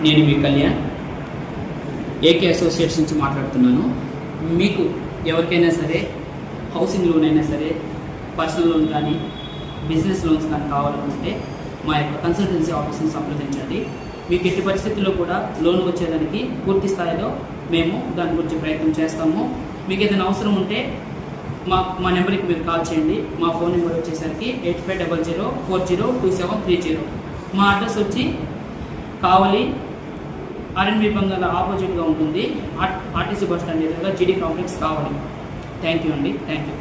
నేను మీ Kalyan AK associates నుంచి మాట్లాడుతున్నాను. మీకు ఎవరికైనా సరే హౌసింగ్ లోన్ అయినా సరే, పర్సనల్ లోన్ కానీ, బిజినెస్ లోన్స్ కానీ కావాలనుకుంటే మా యొక్క కన్సల్టెన్సీ ఆఫీస్ని సంప్రదించండి. మీకు ఎట్టి పరిస్థితుల్లో కూడా లోన్ వచ్చేదానికి పూర్తి స్థాయిలో మేము దాని గురించి ప్రయత్నం చేస్తాము. మీకు ఏదైనా అవసరం ఉంటే మా నెంబర్కి మీరు కాల్ చేయండి. మా ఫోన్ నెంబర్ వచ్చేసరికి 8500402730. మా అడ్రస్ వచ్చి కావలి ఆర్ఎన్బి బంగాళ ఆపోజిట్గా ఉంటుంది. ఆర్టీసీ బస్ స్టాండ్ ఎదురుగా జీడీ కాంప్లెక్స్ కావాలి. థ్యాంక్ యూ అండి. Thank you.